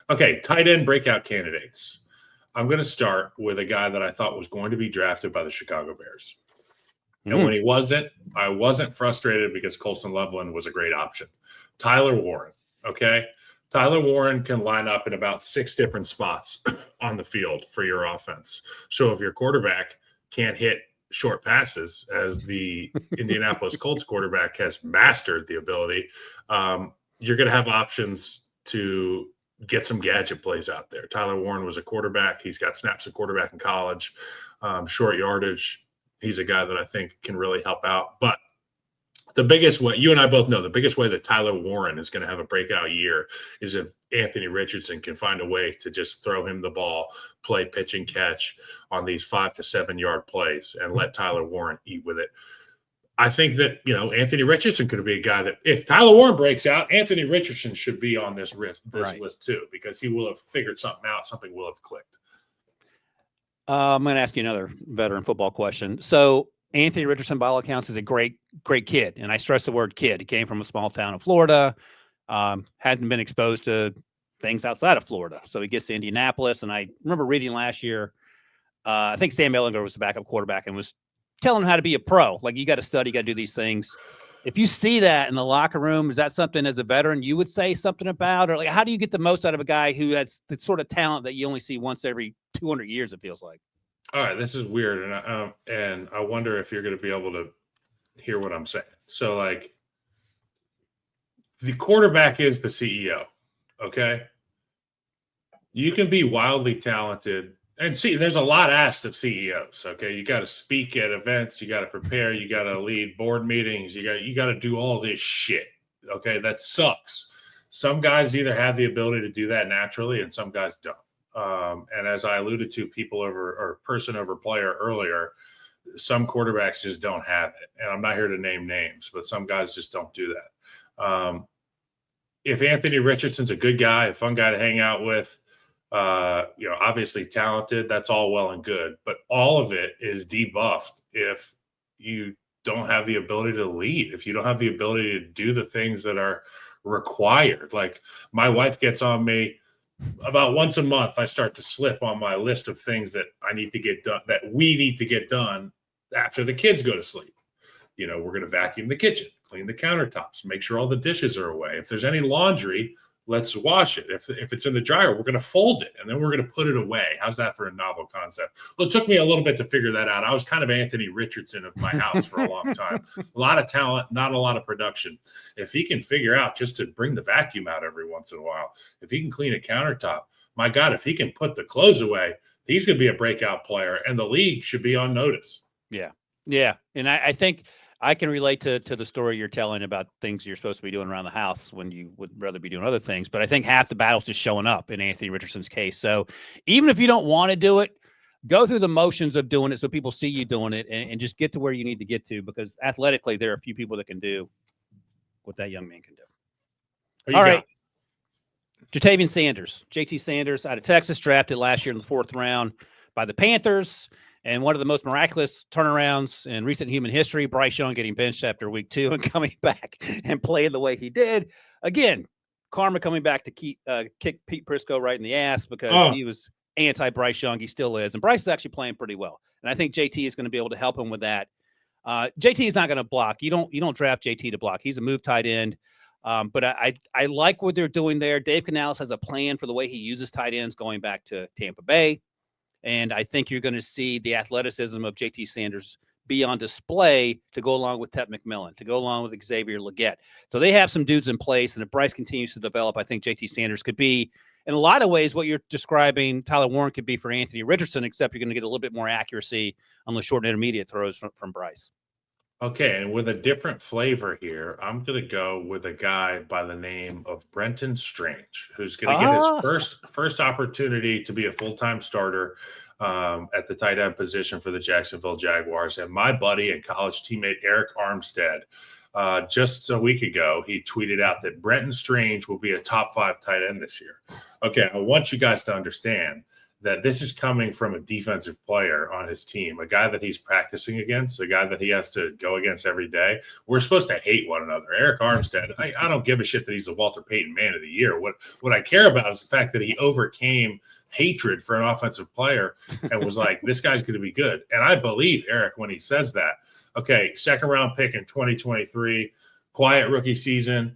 Okay, tight end breakout candidates. I'm going to start with a guy that I thought was going to be drafted by the Chicago Bears. And when he wasn't, I wasn't frustrated because Colson Loveland was a great option. Tyler Warren, okay? Tyler Warren can line up in about 6 different spots on the field for your offense. So if your quarterback can't hit short passes, as the Indianapolis Colts quarterback has mastered the ability, you're going to have options to get some gadget plays out there. Tyler Warren was a quarterback. He's got snaps at quarterback in college, short yardage. He's a guy that I think can really help out. But the biggest way, you and I both know, the biggest way that Tyler Warren is going to have a breakout year is if Anthony Richardson can find a way to just throw him the ball, play pitch and catch on these 5 to 7 yard plays and let Tyler Warren eat with it. I think that, Anthony Richardson could be a guy that if Tyler Warren breaks out, Anthony Richardson should be on this list too, because he will have figured something out. Something will have clicked. I'm going to ask you another veteran football question. So Anthony Richardson, by all accounts, is a great kid. And I stress the word kid. He came from a small town in Florida, hadn't been exposed to things outside of Florida. So he gets to Indianapolis. And I remember reading last year, I think Sam Ehlinger was the backup quarterback and was telling him how to be a pro. Like, you got to study, you got to do these things. If you see that in the locker room, is that something as a veteran you would say something about? Or like, how do you get the most out of a guy who has the sort of talent that you only see once every 200 years, it feels like? All right, this is weird, and I wonder if you're going to be able to hear what I'm saying. So, like, the quarterback is the CEO, okay? You can be wildly talented. And see, there's a lot asked of CEOs, okay? You got to speak at events. You got to prepare. You got to lead board meetings. You got to do all this shit, okay? That sucks. Some guys either have the ability to do that naturally, and some guys don't. And as I alluded to, person over player earlier, some quarterbacks just don't have it. And I'm not here to name names, but some guys just don't do that. If Anthony Richardson's a good guy, a fun guy to hang out with, obviously talented, that's all well and good. But all of it is debuffed if you don't have the ability to lead, if you don't have the ability to do the things that are required. Like, my wife gets on me about once a month. I start to slip on my list of things that I need to get done, that we need to get done after the kids go to sleep. We're going to vacuum the kitchen, clean the countertops, make sure all the dishes are away. If there's any laundry, let's wash it. If it's in the dryer, we're going to fold it, and then we're going to put it away. How's that for a novel concept? Well, it took me a little bit to figure that out. I was kind of Anthony Richardson of my house for a long time. A lot of talent, not a lot of production. If he can figure out just to bring the vacuum out every once in a while, if he can clean a countertop, my God, if he can put the clothes away, he's going to be a breakout player, and the league should be on notice. Yeah. Yeah. And I think I can relate to the story you're telling about things you're supposed to be doing around the house when you would rather be doing other things. But I think half the battle's just showing up in Anthony Richardson's case. So even if you don't want to do it, go through the motions of doing it so people see you doing it and just get to where you need to get to, because athletically there are a few people that can do what that young man can do. All right. Ja'Tavion Sanders, JT Sanders out of Texas, drafted last year in the 4th round by the Panthers. And one of the most miraculous turnarounds in recent human history, Bryce Young getting benched after week 2 and coming back and playing the way he did. Again, karma coming back to kick Pete Prisco right in the ass because he was anti-Bryce Young. He still is. And Bryce is actually playing pretty well. And I think JT is going to be able to help him with that. JT is not going to block. You don't draft JT to block. He's a move tight end. But I like what they're doing there. Dave Canales has a plan for the way he uses tight ends going back to Tampa Bay. And I think you're going to see the athleticism of JT Sanders be on display to go along with Tet McMillan, to go along with Xavier Legette. So they have some dudes in place, and if Bryce continues to develop, I think JT Sanders could be, in a lot of ways, what you're describing Tyler Warren could be for Anthony Richardson, except you're going to get a little bit more accuracy on the short and intermediate throws from Bryce. Okay, and with a different flavor here, I'm going to go with a guy by the name of Brenton Strange, who's going to get his first opportunity to be a full-time starter at the tight end position for the Jacksonville Jaguars. And my buddy and college teammate Eric Armstead, just a week ago, he tweeted out that Brenton Strange will be a top 5 tight end this year. Okay, I want you guys to understand that this is coming from a defensive player on his team, a guy that he's practicing against, a guy that he has to go against every day. We're supposed to hate one another. Eric Armstead, I don't give a shit that he's a Walter Payton Man of the Year. What I care about is the fact that he overcame hatred for an offensive player and was like, this guy's going to be good. And I believe Eric when he says that. Okay, second round pick in 2023, quiet rookie season.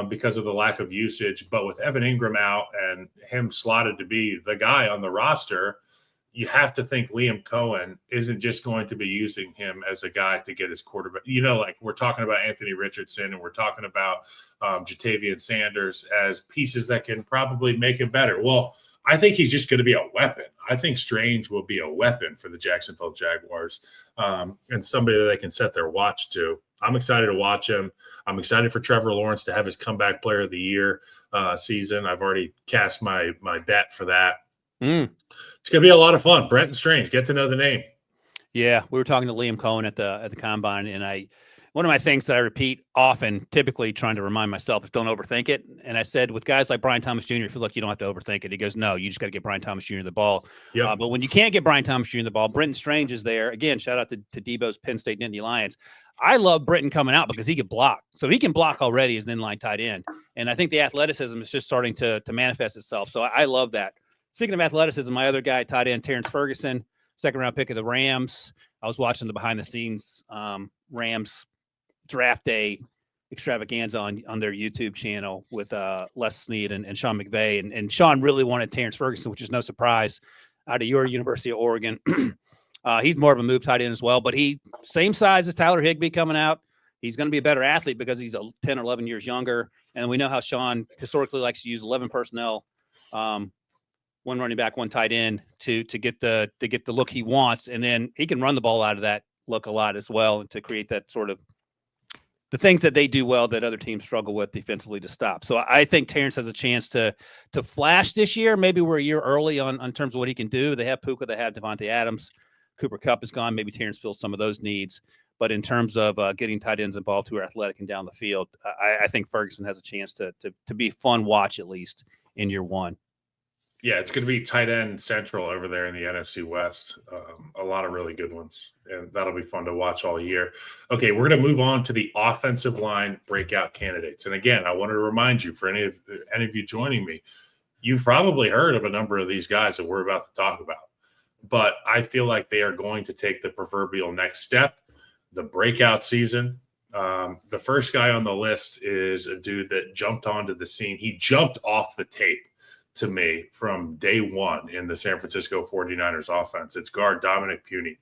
Because of the lack of usage. But with Evan Ingram out and him slotted to be the guy on the roster, you have to think Liam Cohen isn't just going to be using him as a guy to get his quarterback. You know, like we're talking about Anthony Richardson and we're talking about Jatavian Sanders as pieces that can probably make him better. Well, I think he's just going to be a weapon. I think Strange will be a weapon for the Jacksonville Jaguars and somebody that they can set their watch to. I'm excited to watch him. I'm excited for Trevor Lawrence to have his comeback player of the year season. I've already cast my bet for that. It's going to be a lot of fun. Brenton Strange, get to know the name. Yeah, we were talking to Liam Cohen at the combine, and one of my things that I repeat often, typically trying to remind myself, is don't overthink it. And I said, with guys like Brian Thomas Jr., I feel like you don't have to overthink it. He goes, no, you just got to get Brian Thomas Jr. the ball. Yep. But when you can't get Brian Thomas Jr. the ball, Brenton Strange is there. Again, shout out to Debo's Penn State Nittany Lions. I love Brenton coming out because he can block. So he can block already as an inline tight end. And I think the athleticism is just starting to manifest itself. So I love that. Speaking of athleticism, my other guy, tight end, Terrence Ferguson, second-round pick of the Rams. I was watching the behind-the-scenes Rams draft day extravaganza on their YouTube channel with Les Snead and Sean McVay. And Sean really wanted Terrence Ferguson, which is no surprise, out of your University of Oregon. He's more of a move tight end as well, but he same size as Tyler Higbee coming out. He's going to be a better athlete because he's 10 or 11 years younger. And we know how Sean historically likes to use 11 personnel, one running back, one tight end to get the look he wants. And then he can run the ball out of that look a lot as well to create that sort of the things that they do well that other teams struggle with defensively to stop. So I think Terrence has a chance to flash this year. Maybe we're a year early on terms of what he can do. They have Puka, they have Devontae Adams. Cooper Kupp is gone. Maybe Terrence fills some of those needs. But in terms of getting tight ends involved who are athletic and down the field, I think Ferguson has a chance to be fun watch, at least in year one. Yeah, it's going to be tight end central over there in the NFC West. A lot of really good ones, and that'll be fun to watch all year. Okay, we're going to move on to the offensive line breakout candidates. And again, I wanted to remind you, for any of you joining me, you've probably heard of a number of these guys that we're about to talk about. But I feel like they are going to take the proverbial next step, the breakout season. The first guy on the list is a dude that jumped onto the scene. He jumped off the tape to me from day one in the San Francisco 49ers offense. It's guard Dominic Puny.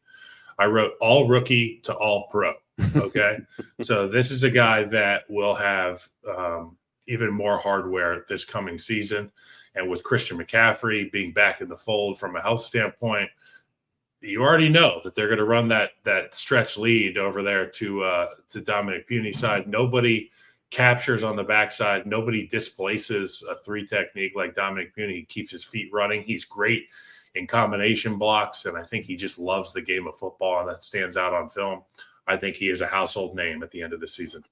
I wrote all rookie to all pro. Okay. So this is a guy that will have even more hardware this coming season. And with Christian McCaffrey being back in the fold from a health standpoint, you already know that they're going to run that stretch lead over there to Dominic Puny's side. Nobody captures on the backside. Nobody displaces a three technique like Dominic Puny. He keeps his feet running. He's great in combination blocks, and I think he just loves the game of football, and that stands out on film. I think he is a household name at the end of the season.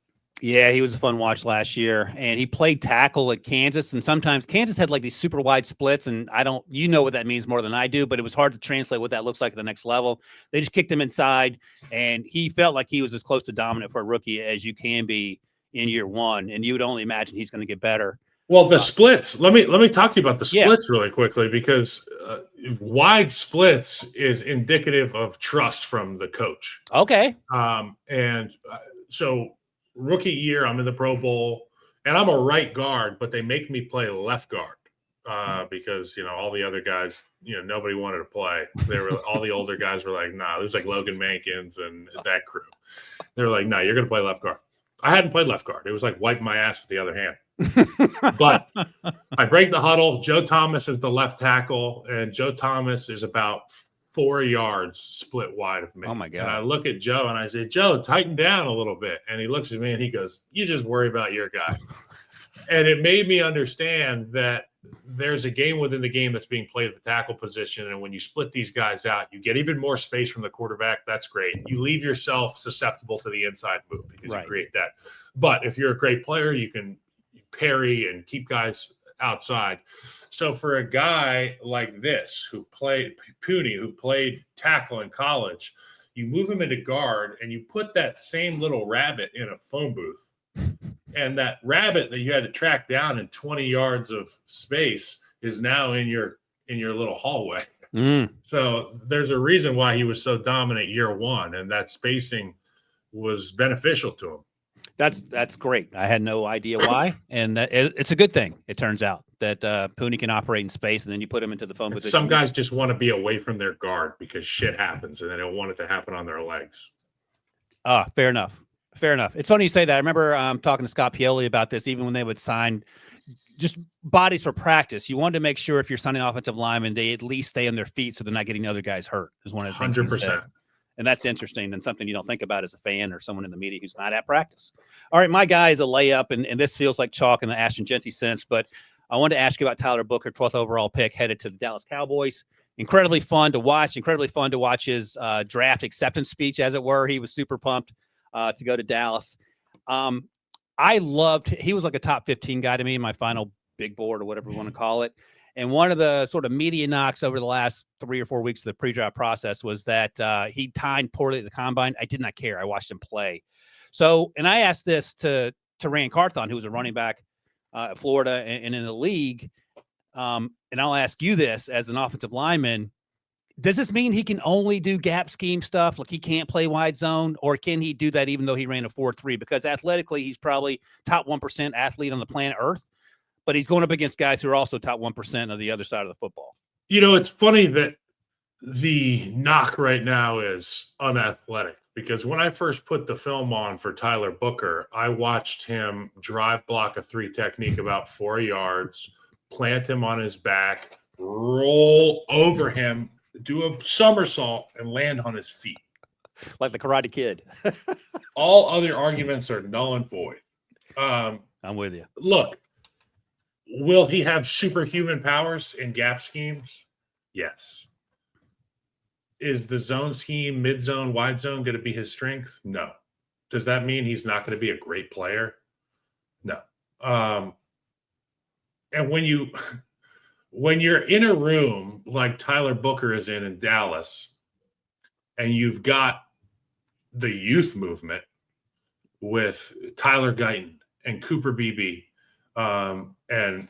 Yeah, he was a fun watch last year, and he played tackle at Kansas, and sometimes Kansas had like these super wide splits, and you know what that means more than I do, but it was hard to translate what that looks like at the next level. They just kicked him inside, and he felt like he was as close to dominant for a rookie as you can be in year one, and you would only imagine he's going to get better. Well, the splits, let me talk to you about the splits really quickly, because wide splits is indicative of trust from the coach. Okay. So rookie year, I'm in the Pro Bowl, and I'm a right guard, but they make me play left guard because, all the other guys, nobody wanted to play. All the older guys were like, nah, there's like Logan Mankins and that crew. They were like, nah, you're going to play left guard. I hadn't played left guard. It was like wiping my ass with the other hand. But I break the huddle. Joe Thomas is the left tackle, and Joe Thomas is about 4 yards split wide of me. Oh, my God. And I look at Joe, and I say, Joe, tighten down a little bit. And he looks at me, and he goes, you just worry about your guy. And it made me understand that there's a game within the game that's being played at the tackle position, and when you split these guys out, you get even more space from the quarterback. That's great. You leave yourself susceptible to the inside move because you create that. But if you're a great player, you can parry and keep guys outside. So for a guy like this who played tackle in college, you move him into guard and you put that same little rabbit in a phone booth. And that rabbit that you had to track down in 20 yards of space is now in your little hallway. So there's a reason why he was so dominant year one, and that spacing was beneficial to him. That's great. I had no idea why, and it's a good thing. It turns out that Pooney can operate in space, and then you put him into the phone booth. Some guys just want to be away from their guard because shit happens, and they don't want it to happen on their legs. Fair enough. It's funny you say that. I remember talking to Scott Pioli about this. Even when they would sign just bodies for practice, you wanted to make sure if you're signing offensive linemen, they at least stay on their feet so they're not getting other guys hurt. Is one of the things. 100%. And that's interesting and something you don't think about as a fan or someone in the media who's not at practice. All right, my guy is a layup, and this feels like chalk in the Ashton Genty sense, but I wanted to ask you about Tyler Booker, 12th overall pick, headed to the Dallas Cowboys. Incredibly fun to watch his draft acceptance speech, as it were. He was super pumped to go to Dallas. He was like a top 15 guy to me in my final big board or whatever you want to call it. And one of the sort of media knocks over the last 3 or 4 weeks of the pre-draft process was that he timed poorly at the combine. I did not care. I watched him play. So, and I asked this to Rand Carthon, who was a running back at Florida and in the league. And I'll ask you this as an offensive lineman. Does this mean he can only do gap scheme stuff? Like he can't play wide zone, or can he do that even though he ran a 4.3? Because athletically, he's probably top 1% athlete on the planet Earth. But he's going up against guys who are also top 1% of the other side of the football. You know, it's funny that the knock right now is unathletic, because when I first put the film on for Tyler Booker, I watched him drive block a 3 technique about 4 yards, plant him on his back, roll over him, do a somersault, and land on his feet. Like the Karate Kid. All other arguments are null and void. I'm with you. Look, will he have superhuman powers in gap schemes? Yes. Is the zone scheme, mid-zone, wide zone going to be his strength? No. Does that mean he's not going to be a great player? No. And when you're in a room like Tyler Booker is in Dallas, and you've got the youth movement with Tyler Guyton and Cooper Beebe, and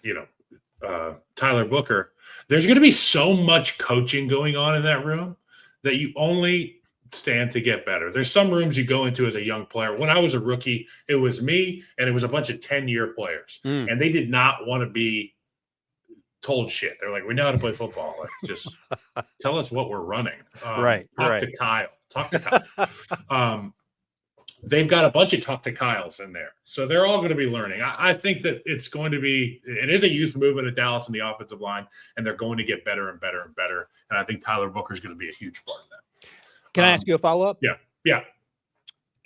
Tyler Booker, there's going to be so much coaching going on in that room that you only stand to get better. There's some rooms you go into as a young player. When I was a rookie, it was me and it was a bunch of 10-year players, and they did not want to be told shit. They're like, we know how to play football. Like, just tell us what we're running. Talk to Kyle. They've got a bunch of talk to Kyles in there. So they're all going to be learning. I think that it is a youth movement at Dallas in the offensive line, and they're going to get better and better and better. And I think Tyler Booker is going to be a huge part of that. Can I ask you a follow-up? Yeah.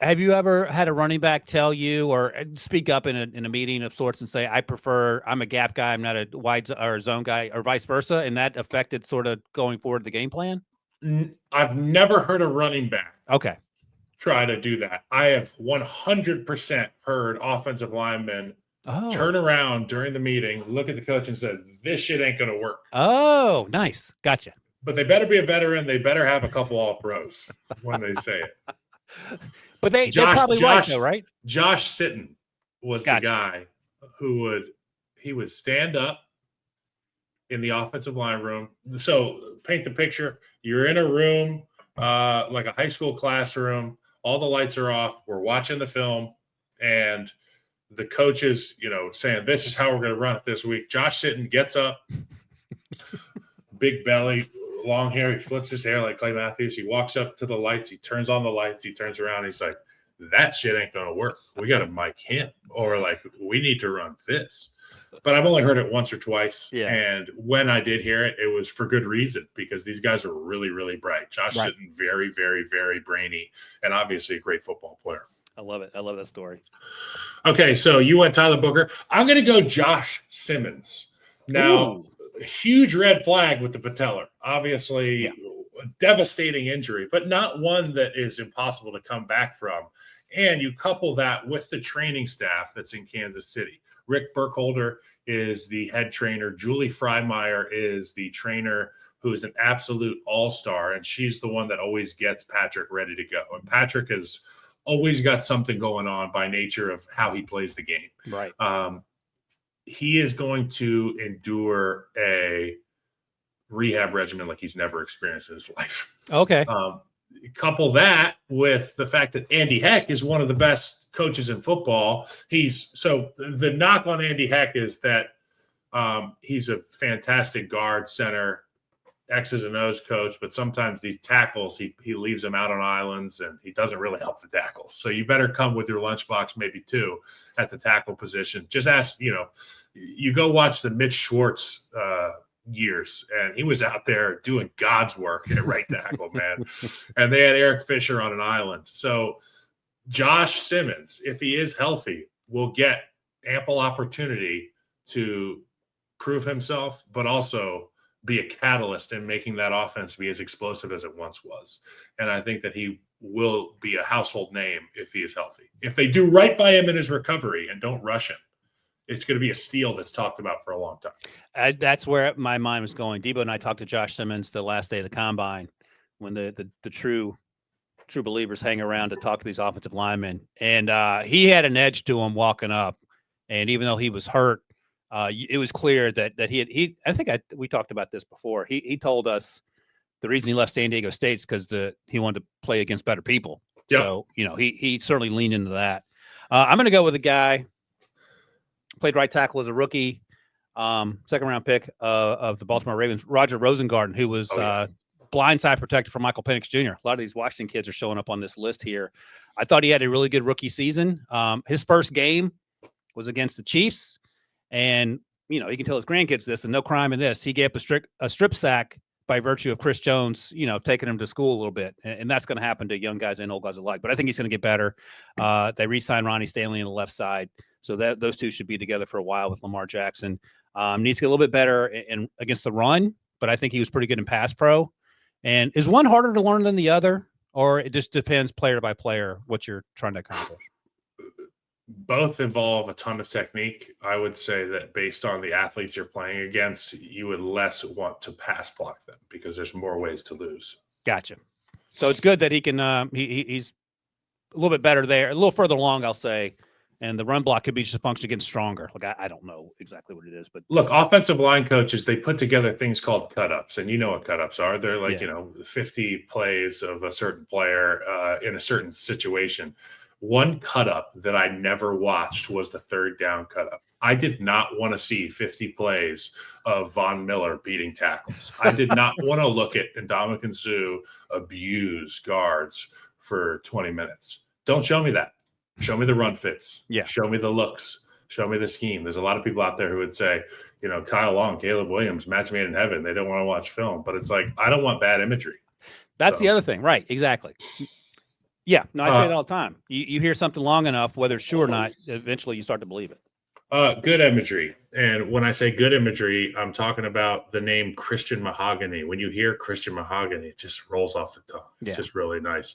Have you ever had a running back tell you or speak up in a meeting of sorts and say, I'm a gap guy, I'm not a wide or a zone guy, or vice versa, and that affected sort of going forward the game plan? I've never heard a running back try to do that. I have 100% heard offensive linemen turn around during the meeting, look at the coach and said, this shit ain't going to work. Oh, nice. Gotcha. But they better be a veteran. They better have a couple all-pros when they say it. But they're probably right, though, right? Josh Sitton was the guy who would stand up in the offensive line room. So paint the picture. You're in a room like a high school classroom. All the lights are off. We're watching the film, and the coach is, saying, this is how we're going to run it this week. Josh Sitton gets up, big belly, long hair. He flips his hair like Clay Matthews. He walks up to the lights. He turns on the lights. He turns around. He's like, that shit ain't going to work. We got to mic him, or like, we need to run this. But I've only heard it once or twice. Yeah. And when I did hear it, it was for good reason, because these guys are really, really bright. Josh Sitton, very, very, very brainy, and obviously a great football player. I love it. I love that story. Okay, so you went Tyler Booker. I'm going to go Josh Simmons. Now, huge red flag with the patellar. Obviously, a devastating injury, but not one that is impossible to come back from. And you couple that with the training staff that's in Kansas City. Rick Burkholder is the head trainer. Julie Freimeyer is the trainer who is an absolute all-star, and she's the one that always gets Patrick ready to go. And Patrick has always got something going on by nature of how he plays the game. Right. He is going to endure a rehab regimen like he's never experienced in his life. Okay. Couple that with the fact that Andy Heck is one of the best coaches in football. So the knock on Andy Heck is that he's a fantastic guard, center, X's and O's coach, but sometimes these tackles, he leaves them out on islands and he doesn't really help the tackles. So you better come with your lunchbox, maybe too, at the tackle position. Just ask, you go watch the Mitch Schwartz years, and he was out there doing God's work at right tackle, man. And they had Eric Fisher on an island. So Josh Simmons, if he is healthy, will get ample opportunity to prove himself, but also be a catalyst in making that offense be as explosive as it once was. And I think that he will be a household name if he is healthy. If they do right by him in his recovery and don't rush him, it's going to be a steal that's talked about for a long time. That's where my mind was going. Debo and I talked to Josh Simmons the last day of the combine when the true believers hang around to talk to these offensive linemen. And he had an edge to him walking up. And even though he was hurt, it was clear that we talked about this before. He told us the reason he left San Diego State is because he wanted to play against better people. Yep. So, he certainly leaned into that. I'm going to go with a guy played right tackle as a rookie, second-round pick of the Baltimore Ravens, Roger Rosengarten, who was blindside protector for Michael Penix Jr. A lot of these Washington kids are showing up on this list here. I thought he had a really good rookie season. His first game was against the Chiefs, and he can tell his grandkids this, and no crime in this. He gave up a strip sack by virtue of Chris Jones, taking him to school a little bit, and that's going to happen to young guys and old guys alike. But I think he's going to get better. They re-signed Ronnie Stanley on the left side, so those two should be together for a while with Lamar Jackson. Needs to get a little bit better in against the run, but I think he was pretty good in pass pro. And is one harder to learn than the other, or it just depends player by player what you're trying to accomplish? Both involve a ton of technique. I would say that based on the athletes you're playing against, you would less want to pass block them because there's more ways to lose. Gotcha. So it's good that he can he's a little bit better there, a little further along, I'll say. And the run block could be just a function getting stronger. Like I don't know exactly what it is, but look, offensive line coaches, they put together things called cut-ups, and you know what cut-ups are. They're like 50 plays of a certain player in a certain situation. One cut-up that I never watched was the third down cut-up. I did not want to see 50 plays of Von Miller beating tackles. I did not want to look at Ndamukong Suh abuse guards for 20 minutes. Don't show me that. Show me the run fits. Yeah. Show me the looks. Show me the scheme. There's a lot of people out there who would say, Kyle Long, Caleb Williams, match made in heaven. They don't want to watch film. But it's like, I don't want bad imagery. That's the other thing. Right. Exactly. Yeah. No, I say it all the time. You hear something long enough, whether it's true or not, eventually you start to believe it. Good imagery. And when I say good imagery, I'm talking about the name Christian Mahogany. When you hear Christian Mahogany, it just rolls off the tongue. It's just really nice.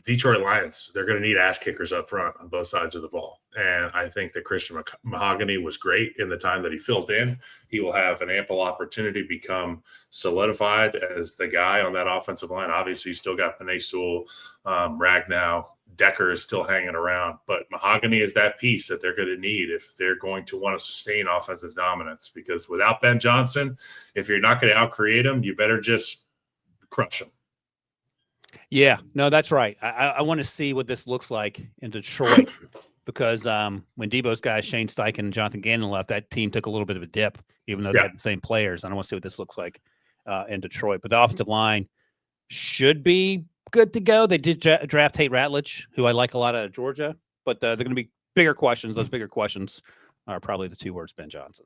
Detroit Lions, they're going to need ass kickers up front on both sides of the ball. And I think that Christian Mahogany was great in the time that he filled in. He will have an ample opportunity to become solidified as the guy on that offensive line. Obviously, you still got Penei Sewell, Ragnow, Decker is still hanging around. But Mahogany is that piece that they're going to need if they're going to want to sustain offensive dominance. Because without Ben Johnson, if you're not going to out-create him, you better just crush him. Yeah, no, that's right. I want to see what this looks like in Detroit because when Debo's guys, Shane Steichen and Jonathan Gannon left, that team took a little bit of a dip, even though they had the same players. I don't want to see what this looks like in Detroit. But the offensive line should be good to go. They did draft Tate Ratledge, who I like a lot out of Georgia, but they're going to be bigger questions. Those bigger questions are probably the two words Ben Johnson.